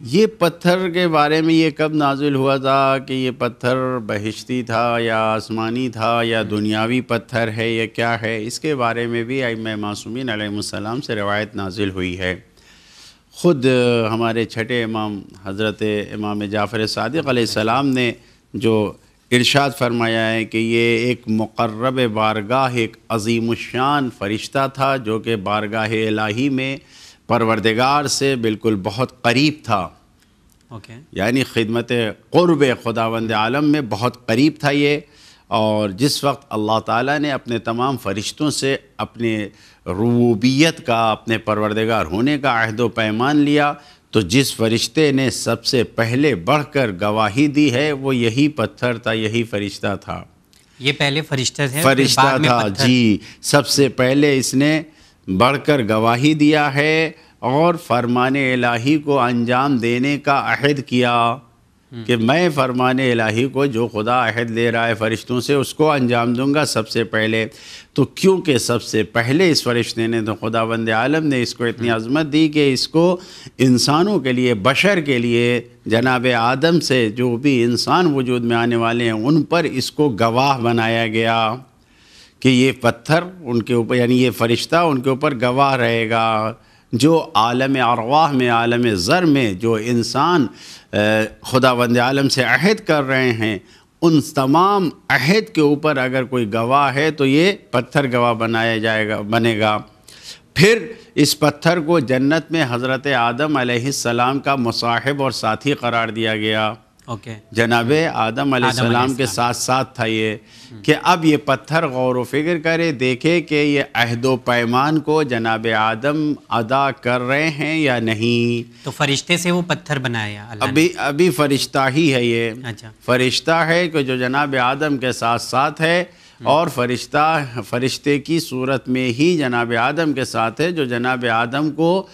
یہ پتھر کے بارے میں یہ کب نازل ہوا تھا کہ یہ پتھر بہشتی تھا یا آسمانی تھا یا دنیاوی پتھر ہے یا کیا ہے، اس کے بارے میں بھی ائمہ معصومین علیہ السلام سے روایت نازل ہوئی ہے۔ خود ہمارے چھٹے امام حضرت امام جعفر صادق علیہ السلام نے جو ارشاد فرمایا ہے کہ یہ ایک مقرب بارگاہ، ایک عظیم الشان فرشتہ تھا جو کہ بارگاہ الہی میں پروردگار سے بالکل بہت قریب تھا، یعنی خدمت قرب خداوند عالم میں بہت قریب تھا یہ۔ اور جس وقت اللہ تعالیٰ نے اپنے تمام فرشتوں سے اپنے ربوبیت کا، اپنے پروردگار ہونے کا عہد و پیمان لیا، تو جس فرشتے نے سب سے پہلے بڑھ کر گواہی دی ہے وہ یہی پتھر تھا، یہی فرشتہ تھا۔ یہ پہلے فرشتہ تھا جی، سب سے پہلے اس نے بڑھ کر گواہی دیا ہے اور فرمان الہی کو انجام دینے کا عہد کیا کہ میں فرمان الہی کو جو خدا عہد لے رہا ہے فرشتوں سے اس کو انجام دوں گا سب سے پہلے۔ تو کیونکہ سب سے پہلے اس فرشتے نے، تو خداوند عالم نے اس کو اتنی عظمت دی کہ اس کو انسانوں کے لیے، بشر کے لیے، جناب آدم سے جو بھی انسان وجود میں آنے والے ہیں ان پر اس کو گواہ بنایا گیا کہ یہ پتھر ان کے اوپر، یعنی یہ فرشتہ ان کے اوپر گواہ رہے گا۔ جو عالم ارواح میں، عالم ذر میں جو انسان خداوند عالم سے عہد کر رہے ہیں، ان تمام عہد کے اوپر اگر کوئی گواہ ہے تو یہ پتھر گواہ بنے گا۔ پھر اس پتھر کو جنت میں حضرت آدم علیہ السلام کا مصاحب اور ساتھی قرار دیا گیا۔ جناب آدم علیہ السلام کے ساتھ ساتھ تھا یہ، کہ اب یہ پتھر غور و فکر کرے، دیکھے کہ یہ عہد و پیمان کو جناب آدم ادا کر رہے ہیں یا نہیں۔ تو فرشتے سے وہ پتھر بنایا ابھی فرشتہ ہی ہے یہ، فرشتہ ہے کہ جو جناب آدم کے ساتھ ساتھ ہے، اور فرشتے کی صورت میں ہی جناب آدم کے ساتھ ہے، جو جناب آدم کو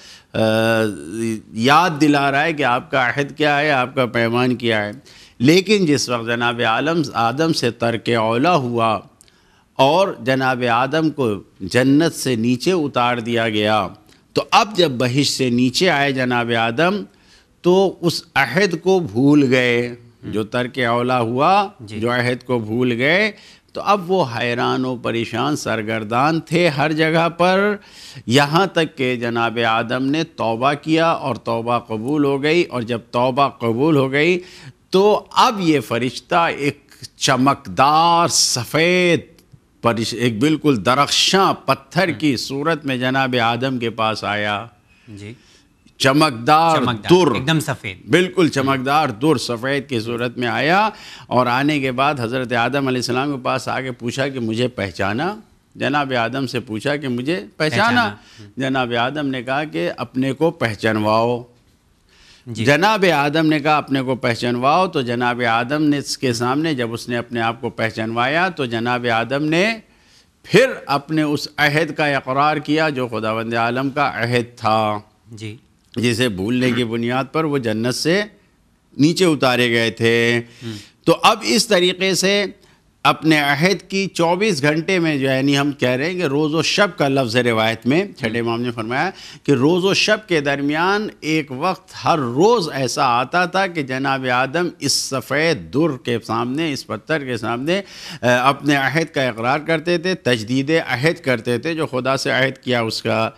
یاد دلا رہا ہے کہ آپ کا عہد کیا ہے، آپ کا پیمان کیا ہے۔ لیکن جس وقت جناب آدم سے ترک اولا ہوا اور جناب آدم کو جنت سے نیچے اتار دیا گیا، تو اب جب بہشت سے نیچے آئے جناب آدم تو اس عہد کو بھول گئے، جو ترک اولا ہوا، جو عہد کو بھول گئے، تو اب وہ حیران و پریشان سرگردان تھے ہر جگہ پر، یہاں تک کہ جناب آدم نے توبہ کیا اور توبہ قبول ہو گئی، اور جب توبہ قبول ہو گئی تو اب یہ فرشتہ ایک چمکدار سفید ایک بالکل درخشاں پتھر کی صورت میں جناب آدم کے پاس آیا، چمکدار در، ایک دم سفید، بالکل چمکدار در سفید کی صورت میں آیا، اور آنے کے بعد حضرت آدم علیہ السلام کے پاس آگے پوچھا کہ مجھے پہچانا؟ جناب آدم سے پوچھا کہ مجھے پہچانا؟ جناب آدم نے کہا کہ اپنے کو پہچنواؤ۔ جناب آدم نے کہا اپنے کو پہچنواؤ، تو جناب آدم نے اس کے سامنے جب اس نے اپنے آپ کو پہچنوایا تو جناب آدم نے پھر اپنے اس عہد کا اقرار کیا جو خداوند عالم کا عہد تھا، جسے بھولنے کی بنیاد پر وہ جنت سے نیچے اتارے گئے تھے۔ تو اب اس طریقے سے اپنے عہد کی 24 گھنٹے میں، جو یعنی ہم کہہ رہے ہیں کہ روز و شب کا لفظ روایت میں چھٹے امام نے فرمایا کہ روز و شب کے درمیان ایک وقت ہر روز ایسا آتا تھا کہ جناب آدم اس سفید در کے سامنے، اس پتھر کے سامنے اپنے عہد کا اقرار کرتے تھے، تجدید عہد کرتے تھے جو خدا سے عہد کیا اس کا۔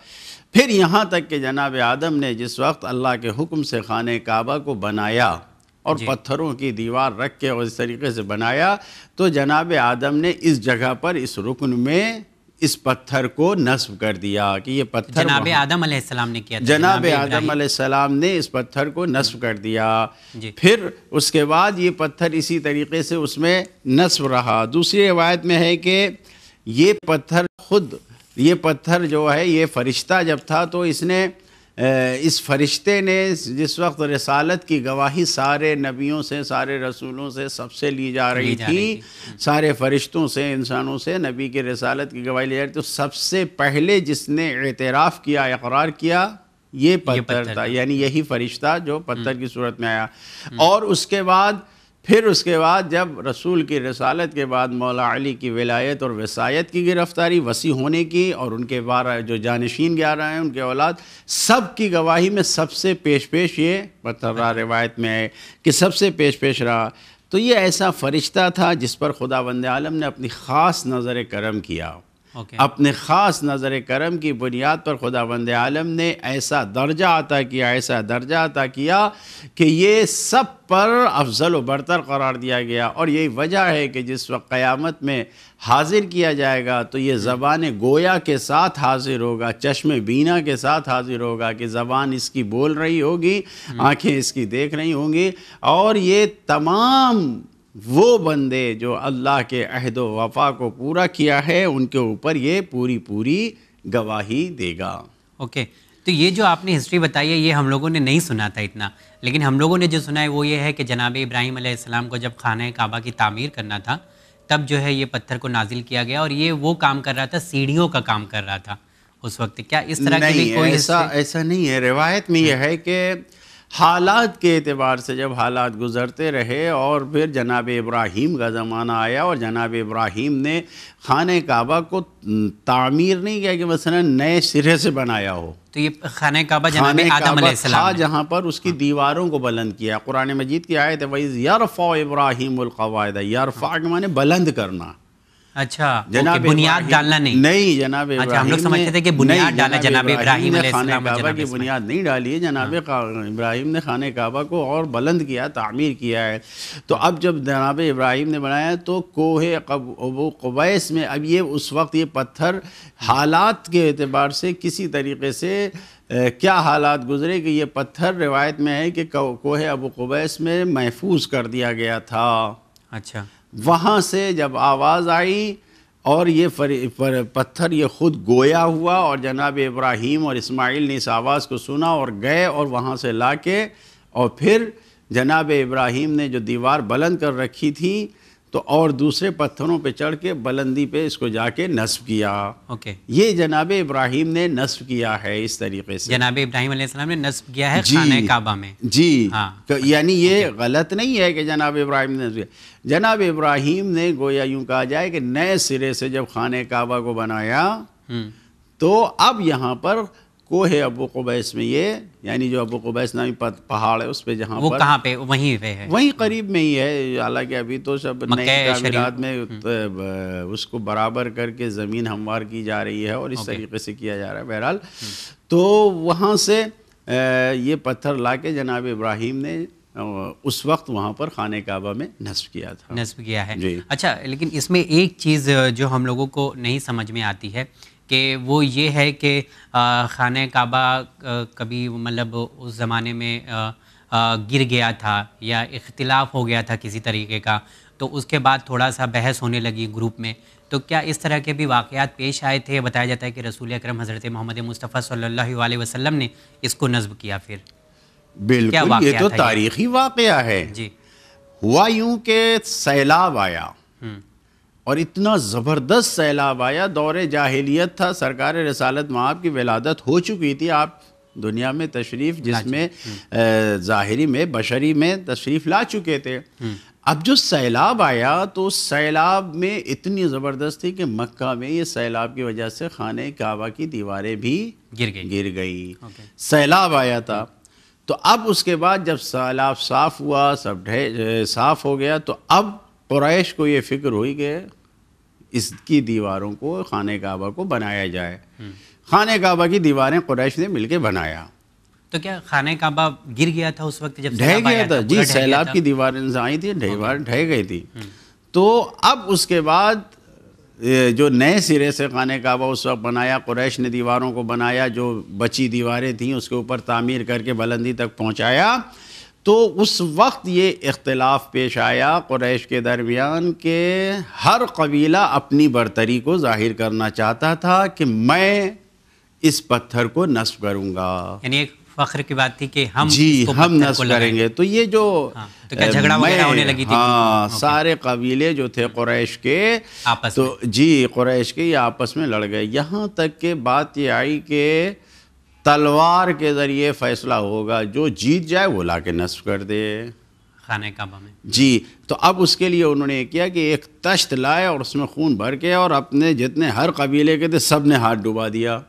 پھر یہاں تک کہ جناب آدم نے جس وقت اللہ کے حکم سے خانہ کعبہ کو بنایا اور پتھروں کی دیوار رکھ کے اور اس طریقے سے بنایا، تو جناب آدم نے اس جگہ پر اس رکن میں اس پتھر کو نصب کر دیا کہ یہ پتھر جناب آدم علیہ السلام نے کیا تھا، جناب آدم علیہ السلام نے اس پتھر کو نصب کر دیا۔ پھر اس کے بعد یہ پتھر اسی طریقے سے اس میں نصب رہا۔ دوسری روایت میں ہے کہ یہ پتھر جو ہے، یہ فرشتہ جب تھا تو اس فرشتے نے جس وقت رسالت کی گواہی سارے نبیوں سے، سارے رسولوں سے، سب سے لی جا رہی تھی، سارے فرشتوں سے، انسانوں سے نبی کی رسالت کی گواہی لی جا رہی تھی، تو سب سے پہلے جس نے اعتراف کیا، اقرار کیا، یہ پتھر تھا، یعنی یہی فرشتہ جو پتھر کی صورت میں آیا۔ اور اس کے بعد پھر اس کے بعد جب رسول کی رسالت کے بعد مولا علی کی ولایت اور وصایت کی گرفتاری وسیع ہونے کی، اور ان کے 12 جو جانشین 11 ہیں ان کے اولاد، سب کی گواہی میں سب سے پیش یہ پتھر رہا، روایت میں ہے کہ سب سے پیش رہا. تو یہ ایسا فرشتہ تھا جس پر خداوند عالم نے اپنی خاص نظر کرم کیا. اپنے خاص نظر کرم کی بنیاد پر خداوند عالم نے ایسا درجہ عطا کیا کہ یہ سب پر افضل و برتر قرار دیا گیا. اور یہی وجہ ہے کہ جس وقت قیامت میں حاضر کیا جائے گا تو یہ زبان گویا کے ساتھ حاضر ہوگا، چشم بینا کے ساتھ حاضر ہوگا، کہ زبان اس کی بول رہی ہوگی، آنکھیں اس کی دیکھ رہی ہوں گی، اور یہ تمام وہ بندے جو اللہ کے عہد و وفا کو پورا کیا ہے ان کے اوپر یہ پوری گواہی دے گا. اوکے، تو یہ جو آپ نے ہسٹری بتائی ہے یہ ہم لوگوں نے نہیں سنا تھا اتنا، لیکن ہم لوگوں نے جو سنا ہے وہ یہ ہے کہ جناب ابراہیم علیہ السلام کو جب خانہ کعبہ کی تعمیر کرنا تھا تب جو ہے یہ پتھر کو نازل کیا گیا، اور یہ وہ کام کر رہا تھا، سیڑھیوں کا کام کر رہا تھا اس وقت. کیا اس طرح کی کوئی ایسا نہیں ہے. روایت میں یہ ہے کہ حالات کے اعتبار سے جب حالات گزرتے رہے اور پھر جناب ابراہیم کا زمانہ آیا اور جناب ابراہیم نے خانہ کعبہ کو تعمیر نہیں کیا کہ مثلا نئے سرے سے بنایا ہو. تو یہ خانہ کعبہ جناب آدم علیہ السلام تھا جہاں پر اس کی دیواروں کو بلند کیا. قرآن مجید کی آیت ہے وَإِذْ يَرْفَعُ إِبْرَاهِيمُ الْقَوَاعِدَ، يَرْفَعُ کے معنی بلند کرنا. اچھا، بنیاد ڈالنا نہیں جناب ابراہیم ہم لوگ سمجھتے تھے کہ بنیاد ڈالا جناب ابراہیم علیہ السلام. خانہ کعبہ کی بنیاد نہیں ڈالی ہے، جناب ابراہیم نے خانہ کعبہ کو اور بلند کیا، تعمیر کیا ہے. تو اب جب جناب ابراہیم نے بنایا تو کوہ ابو قبیس میں، اب یہ اس وقت یہ پتھر حالات کے اعتبار سے کسی طریقے سے کیا حالات گزرے کہ یہ پتھر روایت میں ہے کہ کوہ ابو قبیس میں محفوظ کر دیا گیا تھا. اچھا، وہاں سے جب آواز آئی اور یہ پتھر یہ خود گویا ہوا اور جناب ابراہیم اور اسماعیل نے اس آواز کو سنا اور گئے اور وہاں سے لا کے اور پھر جناب ابراہیم نے جو دیوار بلند کر رکھی تھی تو اور دوسرے پتھروں پہ چڑھ کے بلندی پہ اس کو جا کے نصب کیا. یہ جناب ابراہیم نے نصب کیا ہے اس طریقے سے. جناب ابراہیم علیہ السلام نے نصب کیا ہے خانہ کعبہ میں. جی یعنی یہ غلط نہیں ہے کہ جناب ابراہیم نے نصب کیا. جناب ابراہیم نے گویا یوں کہا جائے کہ نئے سرے سے جب خانہ کعبہ کو بنایا تو اب یہاں پر کوہ ابو قبیس میں یہ یعنی جو ابو قبیس نامی پہاڑ ہے اس پہ جہاں وہ کہاں پہ وہیں پہ ہے، وہیں قریب میں ہی ہے. حالانکہ ابھی تو سب نئے تعمیرات میں اس کو برابر کر کے زمین ہموار کی جا رہی ہے اور اس طریقے سے کیا جا رہا ہے. بہرحال تو وہاں سے یہ پتھر لا کے جناب ابراہیم نے اس وقت وہاں پر خانہ کعبہ میں نصب کیا ہے. اچھا، لیکن اس میں ایک چیز جو ہم لوگوں کو نہیں سمجھ میں آتی ہے کہ وہ یہ ہے کہ خانہ کعبہ کبھی مطلب اس زمانے میں گر گیا تھا یا اختلاف ہو گیا تھا کسی طریقے کا، تو اس کے بعد تھوڑا سا بحث ہونے لگی گروپ میں. تو کیا اس طرح کے بھی واقعات پیش آئے تھے؟ بتایا جاتا ہے کہ رسول اکرم حضرت محمد مصطفیٰ صلی اللہ علیہ وسلم نے اس کو نصب کیا. پھر بالکل یہ تو تاریخی واقعہ ہے. جی، ہوا یوں کہ سیلاب آیا اور اتنا زبردست سیلاب آیا. دور جاہلیت تھا، سرکار رسالت مآب کی ولادت ہو چکی تھی. آپ دنیا میں تشریف جس میں ظاہری میں بشری میں تشریف لا چکے تھے. اب جو سیلاب آیا تو سیلاب میں اتنی زبردست تھی کہ مکہ میں یہ سیلاب کی وجہ سے خانہ کعبہ کی دیواریں بھی گر گئی. سیلاب آیا تھا. تو اب اس کے بعد جب سیلاب صاف ہوا، سب صاف ہو گیا، تو اب قریش کو یہ فکر ہوئی کہ اس کی دیواروں کو خانہ کعبہ کو بنایا جائے. خانہ کعبہ کی دیواریں قریش نے مل کے بنایا. تو کیا خانہ کعبہ گر گیا تھا اس وقت جب ڈھہ گیا تھا؟ جی، سیلاب کی دیواریں آئی تھی، دیوار ڈھہ گئی تھی. تو اب اس کے بعد جو نئے سرے سے خانہ کعبہ اس وقت بنایا، قریش نے دیواروں کو بنایا، جو بچی دیواریں تھیں اس کے اوپر تعمیر کر کے بلندی تک پہنچایا. تو اس وقت یہ اختلاف پیش آیا قریش کے درمیان کہ ہر قبیلہ اپنی برتری کو ظاہر کرنا چاہتا تھا کہ میں اس پتھر کو نصب کروں گا. یعنی ایک فخر کی بات تھی کہ ہم نصب کریں گے. تو یہ جو جھگڑا وغیرہ ہونے لگی تھی، سارے قبیلے جو تھے قریش کے آپس تو قریش کے یہ آپس میں لڑ گئے. یہاں تک کہ بات یہ آئی کہ تلوار کے ذریعے فیصلہ ہوگا، جو جیت جائے وہ لا کے نصب کر دے. خانہ کعبہ میں. جی تو اب اس کے لیے انہوں نے یہ کیا کہ ایک تشت لائے اور اس میں خون بھر کے اور اپنے جتنے ہر قبیلے کے تھے سب نے ہاتھ ڈوبا دیا.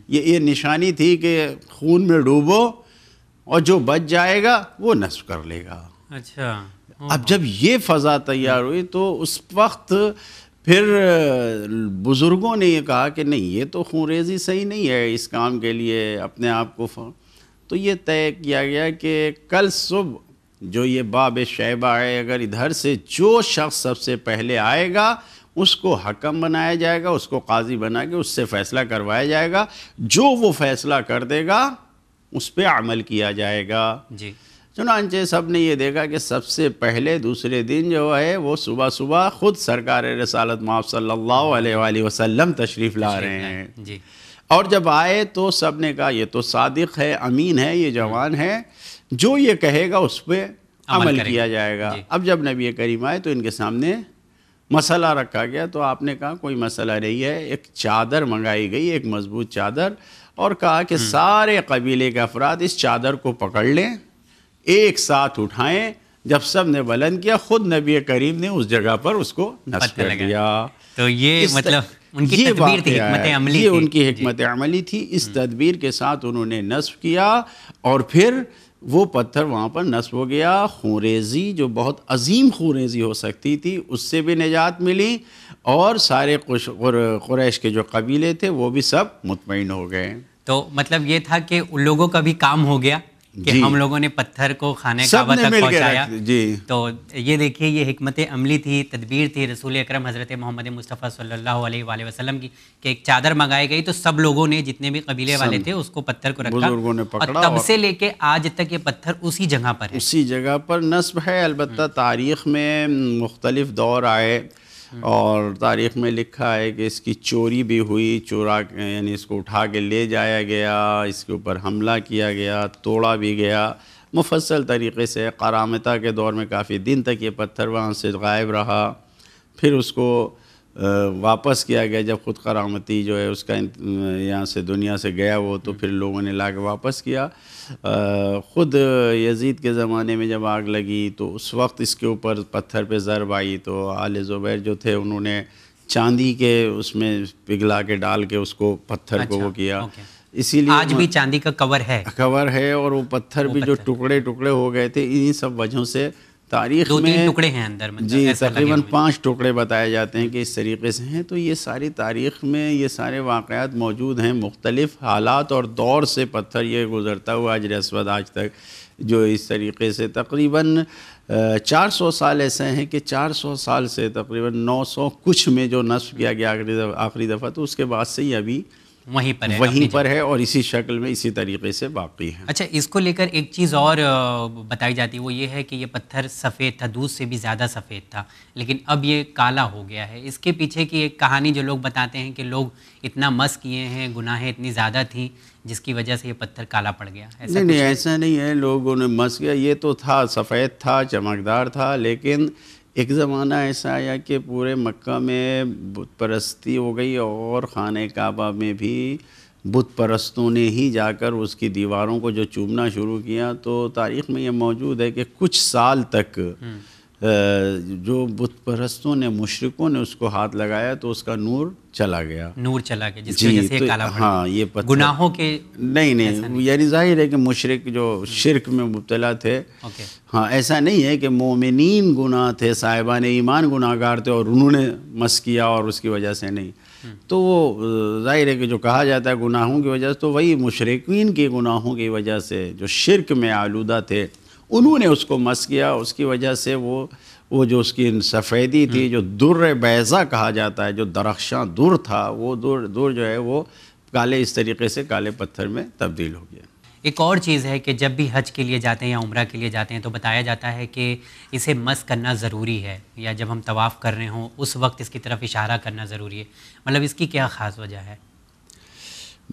یہ نشانی تھی کہ خون میں ڈوبو اور جو بچ جائے گا وہ نصب کر لے گا. اچھا. اب جب یہ فضا تیار ہوئی تو اس وقت پھر بزرگوں نے یہ کہا کہ نہیں یہ تو خون ریزی صحیح نہیں ہے اس کام کے لیے اپنے آپ کو. تو یہ طے کیا گیا کہ کل صبح جو یہ باب شیبہ ہے اگر ادھر سے جو شخص سب سے پہلے آئے گا اس کو حکم بنایا جائے گا, اس کو قاضی بنا کے اس سے فیصلہ کروایا جائے گا, جو وہ فیصلہ کر دے گا اس پہ عمل کیا جائے گا. جی. چنانچہ سب نے یہ دیکھا کہ سب سے پہلے دوسرے دن جو ہے وہ صبح صبح خود سرکار رسالت مآب صلی اللہ علیہ وآلہ وسلم تشریف لا رہے ہیں. جی. اور جب آئے تو سب نے کہا یہ تو صادق ہے, امین ہے, یہ جوان ہے, جو یہ کہے گا اس پہ عمل کیا جائے گا. اب جب نبی کریم آئے تو ان کے سامنے مسئلہ رکھا گیا تو آپ نے کہا کوئی مسئلہ نہیں ہے. ایک چادر منگائی گئی, ایک مضبوط چادر, اور کہا کہ سارے قبیلے کے افراد اس چادر کو پکڑ لیں, ایک ساتھ اٹھائیں. جب سب نے بلند کیا خود نبی کریم نے اس جگہ پر اس کو نصب کر دیا. تو یہ مطلب ان کی تدبیر تھی, حکمت عملی تھی. یہ ان کی حکمت عملی تھی. اس تدبیر کے ساتھ انہوں نے نصب کیا اور پھر وہ پتھر وہاں پر نصب ہو گیا. خونریزی جو بہت عظیم خونریزی ہو سکتی تھی اس سے بھی نجات ملی اور سارے قریش کے جو قبیلے تھے وہ بھی سب مطمئن ہو گئے. تو مطلب یہ تھا کہ ان لوگوں کا بھی کام ہو گیا کہ ہم لوگوں نے پتھر کو خانہ کعبہ تک پہنچایا. جی. تو یہ دیکھیے یہ حکمت عملی تھی, تدبیر تھی رسول اکرم حضرت محمد مصطفیٰ صلی اللہ علیہ وآلہ وسلم کی کہ ایک چادر منگائی گئی تو سب لوگوں نے جتنے بھی قبیلے والے تھے اس کو پتھر کو رکھا, بزرگوں نے پکڑا, اور تب سے لے کے آج تک یہ پتھر اسی جگہ پر ہے. اسی جگہ پر نصب ہے. البتہ تاریخ میں مختلف دور آئے اور تاریخ میں لکھا ہے کہ اس کی چوری بھی ہوئی, یعنی اس کو اٹھا کے لے جایا گیا, اس کے اوپر حملہ کیا گیا, توڑا بھی گیا مفصل طریقے سے. قرامطہ کے دور میں کافی دن تک یہ پتھر وہاں سے غائب رہا, پھر اس کو واپس کیا گیا جب خود قرامتی جو ہے اس کا یہاں سے دنیا سے گیا وہ, تو پھر لوگوں نے لا کے واپس کیا. خود یزید کے زمانے میں جب آگ لگی تو اس وقت اس کے اوپر پتھر پہ ضرب آئی تو آل زبیر جو تھے انہوں نے چاندی کے اس میں پگھلا کے ڈال کے اس کو پتھر کو وہ کیا. اسی لیے آج بھی چاندی کا کور ہے اور وہ پتھر بھی جو ٹکڑے ٹکڑے ہو گئے تھے انہی سب وجہوں سے تاریخ میں 2-3 ٹکڑے ہیں اندر, جی تقریباً 5 ٹکڑے بتائے جاتے ہیں کہ اس طریقے سے ہیں. تو یہ ساری تاریخ میں یہ سارے واقعات موجود ہیں, مختلف حالات اور دور سے پتھر یہ گزرتا ہوا حجر اسود آج تک جو اس طریقے سے تقریباً 400 سال ایسے ہیں کہ 400 سال سے تقریباً 900 کچھ میں جو نصب کیا گیا آخری دفعہ, تو اس کے بعد سے یہ ابھی وہیں پر ہے اور اسی شکل میں اسی طریقے سے باقی ہے. اچھا, اس کو لے کر ایک چیز اور بتائی جاتی ہے, وہ یہ ہے کہ یہ پتھر سفید تھا, دودھ سے بھی زیادہ سفید تھا, لیکن اب یہ کالا ہو گیا ہے. اس کے پیچھے کی ایک کہانی جو لوگ بتاتے ہیں کہ لوگ اتنا مس کیے ہیں, گناہیں اتنی زیادہ تھیں جس کی وجہ سے یہ پتھر کالا پڑ گیا. نہیں ایسا نہیں ہے, لوگوں نے مس کیا, یہ تو تھا سفید تھا, چمکدار تھا, لیکن ایک زمانہ ایسا آیا کہ پورے مکہ میں بت پرستی ہو گئی اور خانہ کعبہ میں بھی بت پرستوں نے ہی جا کر اس کی دیواروں کو جو چومنا شروع کیا. تو تاریخ میں یہ موجود ہے کہ کچھ سال تک جو بت پرستوں نے مشرکوں نے اس کو ہاتھ لگایا تو اس کا نور چلا گیا, جس کی وجہ سے کالا پڑ گیا. ہاں یہ پتھر گناہوں کے نہیں یعنی ظاہر ہے کہ مشرک جو شرک میں مبتلا تھے, ہاں ایسا نہیں ہے کہ مومنین گناہ تھے, صاحبان ایمان گناہ گار تھے اور انہوں نے مس کیا اور اس کی وجہ سے نہیں. تو وہ ظاہر ہے کہ جو کہا جاتا ہے گناہوں کی وجہ سے, تو وہی مشرکین کے گناہوں کی وجہ سے جو شرک میں آلودہ تھے انہوں نے اس کو مس کیا. اس کی وجہ سے وہ جو اس کی سفیدی تھی, جو در بیضا کہا جاتا ہے, جو درخشاں در تھا, وہ در جو ہے وہ کالے اس طریقے سے کالے پتھر میں تبدیل ہو گیا. ایک اور چیز ہے کہ جب بھی حج کے لیے جاتے ہیں یا عمرہ کے لیے جاتے ہیں تو بتایا جاتا ہے کہ اسے مس کرنا ضروری ہے, یا جب ہم طواف کر رہے ہوں اس وقت اس کی طرف اشارہ کرنا ضروری ہے. مطلب اس کی کیا خاص وجہ ہے؟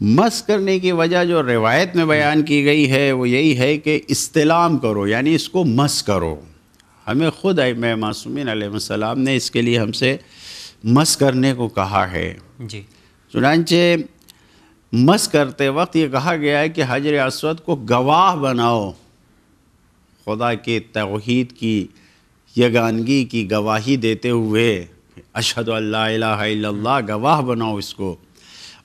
مس کرنے کی وجہ جو روایت میں بیان کی گئی ہے وہ یہی ہے کہ استلام کرو, یعنی اس کو مس کرو. ہمیں خود ائمہ معصومین علیہ السلام نے اس کے لیے ہم سے مس کرنے کو کہا ہے. جی. چنانچہ مس کرتے وقت یہ کہا گیا ہے کہ حجر اسود کو گواہ بناؤ, خدا کے توحید کی یگانگی کی گواہی دیتے ہوئے اشہد ان لا الہ الا اللہ گواہ بناؤ اس کو،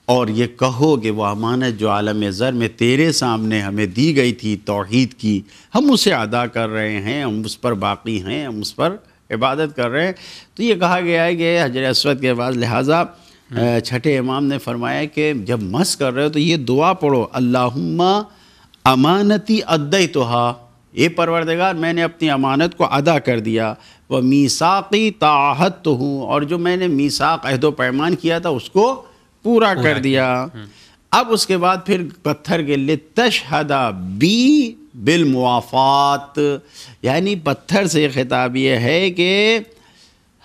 اور یہ کہو کہ وہ امانت جو عالم ذر میں تیرے سامنے ہمیں دی گئی تھی توحید کی، ہم اسے ادا کر رہے ہیں، ہم اس پر باقی ہیں، ہم اس پر عبادت کر رہے ہیں۔ تو یہ کہا گیا ہے کہ حجر اسود کے بعد لہٰذا چھٹے امام نے فرمایا کہ جب مس کر رہے ہو تو یہ دعا پڑھو، اللہم امانتی ادیتھا، اے پروردگار میں نے اپنی امانت کو ادا کر دیا، وہ میثاقی تعاہدتہ، اور جو میں نے میثاق عہد و پیمان کیا تھا اس کو پورا کر دیا۔ اب اس کے بعد پھر پتھر کے لیے تشہد بی بالموافات، یعنی پتھر سے خطاب یہ ہے کہ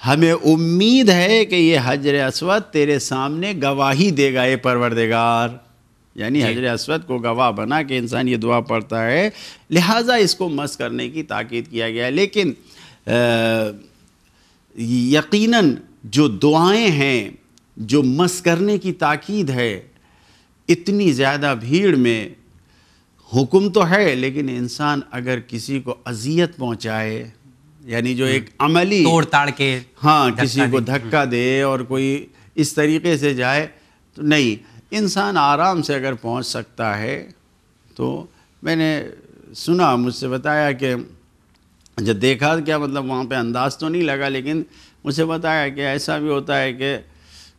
ہمیں امید ہے کہ یہ حجر اسود تیرے سامنے گواہی دے گا اے پروردگار، یعنی حجر اسود کو گواہ بنا کہ انسان یہ دعا پڑھتا ہے، لہٰذا اس کو مس کرنے کی تاکید کیا گیا ہے۔ لیکن یقیناً جو دعائیں ہیں، جو مس کرنے کی تاکید ہے، اتنی زیادہ بھیڑ میں حکم تو ہے، لیکن انسان اگر کسی کو اذیت پہنچائے، یعنی جو ایک عملی توڑ تاڑ کے کسی کو دھکا دے اور کوئی اس طریقے سے جائے تو نہیں، انسان آرام سے اگر پہنچ سکتا ہے۔ تو میں نے سنا، مجھ سے بتایا کہ جب دیکھا کیا مطلب وہاں پہ انداز تو نہیں لگا، لیکن مجھ سے بتایا کہ ایسا بھی ہوتا ہے کہ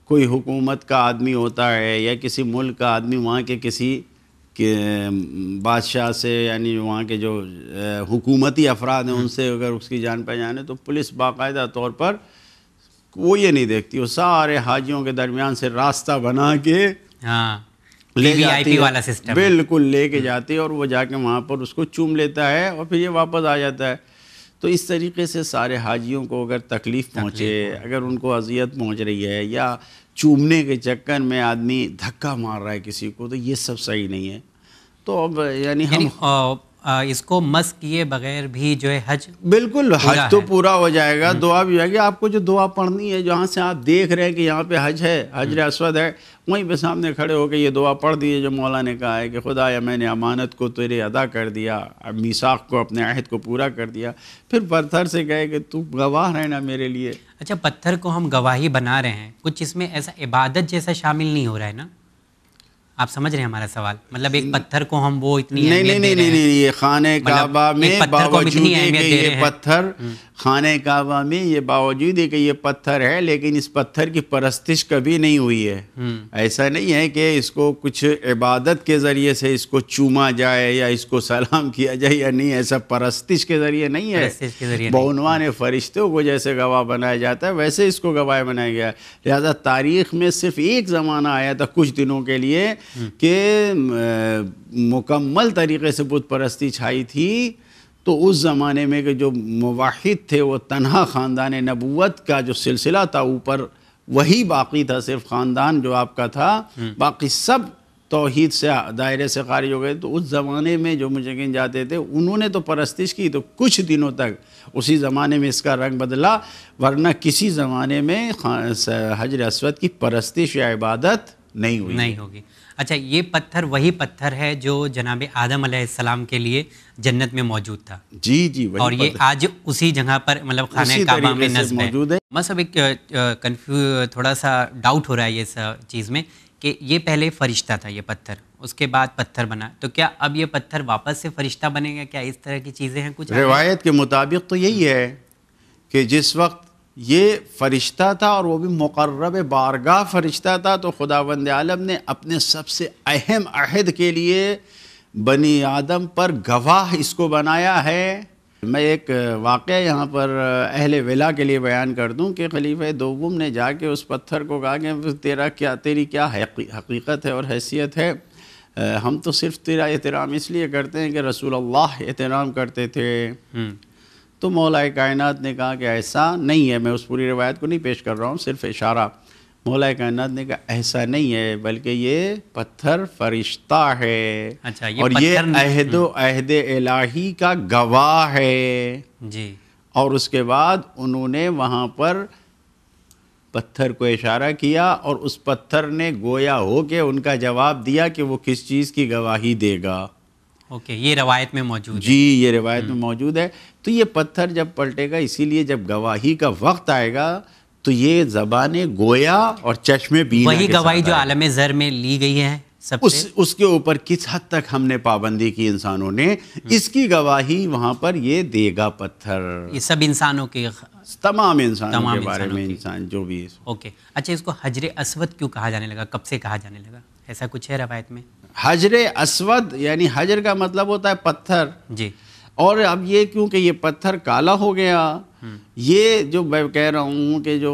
کوئی حکومت کا آدمی ہوتا ہے یا کسی ملک کا آدمی وہاں کے کسی بادشاہ سے، یعنی وہاں کے جو حکومتی افراد ہیں ان سے اگر اس کی جان پہچان ہے تو پولیس باقاعدہ طور پر وہ یہ نہیں دیکھتی، وہ سارے حاجیوں کے درمیان سے راستہ بنا کے لے جاتی ہے، والا سسٹم بالکل لے کے جاتی ہے، اور وہ جا کے وہاں پر اس کو چوم لیتا ہے اور پھر یہ واپس آ جاتا ہے۔ تو اس طریقے سے سارے حاجیوں کو اگر تکلیف پہنچے، اگر ان کو اذیت پہنچ رہی ہے یا چومنے کے چکر میں آدمی دھکا مار رہا ہے کسی کو، تو یہ سب صحیح نہیں ہے۔ تو اب یعنی ہم اس کو مس کیے بغیر بھی جو ہے حج بالکل حج تو پورا ہو جائے گا، دعا بھی جائے گی۔ آپ کو جو دعا پڑھنی ہے، جہاں سے آپ دیکھ رہے ہیں کہ یہاں پہ حج ہے، حجر اسود ہے، وہیں پہ سامنے کھڑے ہو کے یہ دعا پڑھ دیے جو مولا نے کہا ہے کہ خدایا میں نے امانت کو تیرے ادا کر دیا، میثاق کو، اپنے عہد کو پورا کر دیا۔ پھر پتھر سے کہے کہ تو گواہ رہنا میرے لیے۔ اچھا، پتھر کو ہم گواہی بنا رہے ہیں، کچھ اس میں ایسا عبادت جیسا شامل نہیں ہو رہا ہے نا؟ آپ سمجھ رہے ہیں ہمارا سوال؟ مطلب ایک پتھر کو ہم وہ اتنی اہمیت دے رہے ہیں، نہیں، یہ خانہ کعبہ میں باوجود کہ یہ پتھر، خانہ کعبہ میں یہ باوجود ہے کہ یہ پتھر ہے، لیکن اس پتھر کی پرستش کبھی نہیں ہوئی ہے۔ ایسا نہیں ہے کہ اس کو کچھ عبادت کے ذریعے سے اس کو چوما جائے یا اس کو سلام کیا جائے یا نہیں، ایسا پرستش کے ذریعے نہیں ہے۔ بعنوان فرشتوں کو جیسے گواہ بنایا جاتا ہے ویسے اس کو گواہ بنایا گیا ہے۔ لہذا تاریخ میں صرف ایک زمانہ آیا تھا کچھ دنوں کے لیے کہ مکمل طریقے سے بت پرستی چھائی تھی، تو اس زمانے میں کہ جو موحد تھے وہ تنہا خاندان نبوت کا جو سلسلہ تھا اوپر وہی باقی تھا، صرف خاندان جو آپ کا تھا، باقی سب توحید سے دائرے سے خارج ہو گئے۔ تو اس زمانے میں جو مشرکین جاتے تھے انہوں نے تو پرستش کی، تو کچھ دنوں تک اسی زمانے میں اس کا رنگ بدلا، ورنہ کسی زمانے میں حجر اسود کی پرستش یا عبادت نہیں ہوگی۔ اچھا، یہ پتھر وہی پتھر ہے جو جناب آدم علیہ السلام کے لیے جنت میں موجود تھا؟ جی، اور یہ آج اسی جگہ پر مطلب خانہ کعبہ میں نصب ہے۔ مطلب ایک تھوڑا سا ڈاؤٹ ہو رہا ہے یہ چیز میں کہ یہ پہلے فرشتہ تھا یہ پتھر، اس کے بعد پتھر بنا، تو کیا اب یہ پتھر واپس سے فرشتہ بنے گا؟ کیا اس طرح کی چیزیں ہیں کچھ؟ روایت کے مطابق تو یہی ہے کہ جس وقت یہ فرشتہ تھا اور وہ بھی مقرب بارگاہ فرشتہ تھا، تو خداوند عالم نے اپنے سب سے اہم عہد کے لیے بنی آدم پر گواہ اس کو بنایا ہے۔ میں ایک واقعہ یہاں پر اہل ولا کے لیے بیان کر دوں کہ خلیفہ دوم نے جا کے اس پتھر کو کہا کہ تیری کیا حقیقت ہے اور حیثیت ہے، ہم تو صرف تیرا احترام اس لیے کرتے ہیں کہ رسول اللہ احترام کرتے تھے۔ تو مولا کائنات نے کہا کہ ایسا نہیں ہے، میں اس پوری روایت کو نہیں پیش کر رہا ہوں، صرف اشارہ۔ مولا کائنات نے کہا ایسا نہیں ہے، بلکہ یہ پتھر فرشتہ ہے، اور یہ عہد الہی کا گواہ ہے جی۔ اور اس کے بعد انہوں نے وہاں پر پتھر کو اشارہ کیا اور اس پتھر نے گویا ہو کے ان کا جواب دیا کہ وہ کس چیز کی گواہی دے گا۔ اوکے، یہ روایت میں موجود ہے؟ جی، یہ روایت میں موجود ہے. تو یہ پتھر جب پلٹے گا، اسی لیے جب گواہی کا وقت آئے گا تو یہ زبان گویا اور چشم بینا وہی کے گواہی ساتھ جو آئے گا. عالم زر میں لی گئی ہے سب سے، اس کے اوپر کس حد تک ہم نے پابندی کی انسانوں نے، اس کی گواہی وہاں پر یہ دے گا پتھر. یہ سب انسانوں کے، تمام انسانوں تمام کے بارے انسانوں میں، کی. انسان جو بھی. اوکے، اچھا، اس کو حجر اسود کیوں کہا جانے لگا؟ کب سے کہا جانے لگا؟ ایسا کچھ ہے روایت میں؟ حجر اسود یعنی حجر کا مطلب ہوتا ہے پتھر. جی. اور اب یہ کیونکہ یہ پتھر کالا ہو گیا، یہ جو میں کہہ رہا ہوں کہ جو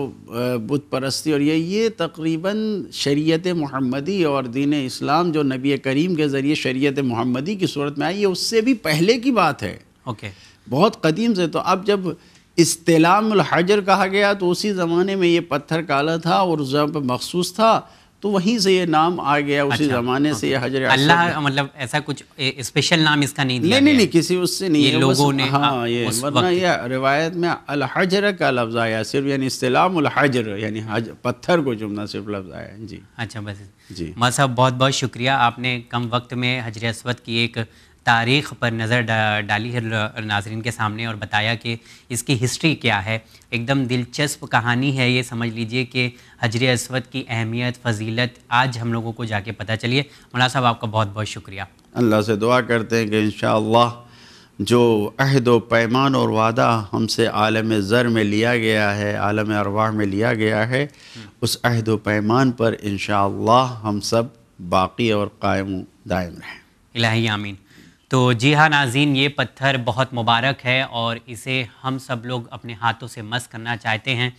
بت پرستی اور یہ تقریباً شریعت محمدی اور دین اسلام جو نبی کریم کے ذریعے شریعت محمدی کی صورت میں آئی ہے، اس سے بھی پہلے کی بات ہے. اوکے. بہت قدیم سے. تو اب جب استلام الحجر کہا گیا تو اسی زمانے میں یہ پتھر کالا تھا اور اس جگہ پہ مخصوص تھا، تو وہیں سے یہ نام آ گیا. اسی زمانے سے یہ حجر اسود. اللہ مطلب ایسا کچھ اسپیشل نام اس کا نہیں دیا؟ نہیں، کسی اس سے نہیں. یہ لوگوں نے، ہاں، یہ ورنہ یہ روایت میں الحجر کا لفظ آیا صرف، یعنی استلام الحجر یعنی پتھر کو چومنا صرف لفظ آیا. جی. اچھا، بس. جی ماں صاحب، بہت بہت شکریہ. آپ نے کم وقت میں حجر اسود کی ایک تاریخ پر نظر ڈالی ہے ناظرین کے سامنے، اور بتایا کہ اس کی ہسٹری کیا ہے. ایک دم دلچسپ کہانی ہے یہ. سمجھ لیجئے کہ حجر اسود کی اہمیت، فضیلت آج ہم لوگوں کو جا کے پتہ چلی ہے. مولانا صاحب، آپ کا بہت بہت شکریہ. اللہ سے دعا کرتے ہیں کہ انشاءاللہ جو عہد و پیمان اور وعدہ ہم سے عالم زر میں لیا گیا ہے، عالم ارواح میں لیا گیا ہے، اس عہد و پیمان پر انشاءاللہ ہم سب باقی اور قائم و دائم رہیں. الہی آمین. تو جی ہاں ناظرین، یہ پتھر بہت مبارک ہے اور اسے ہم سب لوگ اپنے ہاتھوں سے مس کرنا چاہتے ہیں.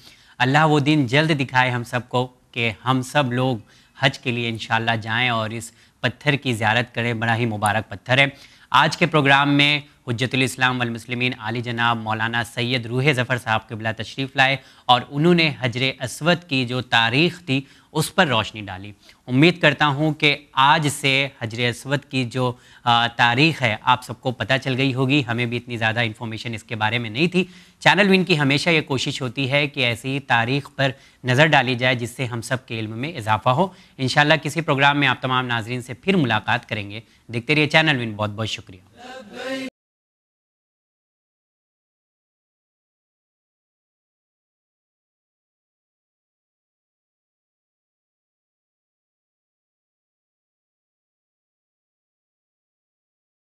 اللہ وہ دن جلد دکھائے ہم سب کو کہ ہم سب لوگ حج کے لیے انشاءاللہ جائیں اور اس پتھر کی زیارت کریں. بڑا ہی مبارک پتھر ہے. آج کے پروگرام میں حجت الاسلام والمسلمین عالی جناب مولانا سید روح ظفر صاحب قبلہ تشریف لائے اور انہوں نے حجر اسود کی جو تاریخ تھی اس پر روشنی ڈالی. امید کرتا ہوں کہ آج سے حجر اسود کی جو تاریخ ہے آپ سب کو پتہ چل گئی ہوگی. ہمیں بھی اتنی زیادہ انفارمیشن اس کے بارے میں نہیں تھی. چینل وین کی ہمیشہ یہ کوشش ہوتی ہے کہ ایسی تاریخ پر نظر ڈالی جائے جس سے ہم سب کے علم میں اضافہ ہو. انشاءاللہ کسی پروگرام میں آپ تمام ناظرین سے پھر ملاقات کریں گے. دیکھتے رہیے چینل وین. بہت بہت شکریہ.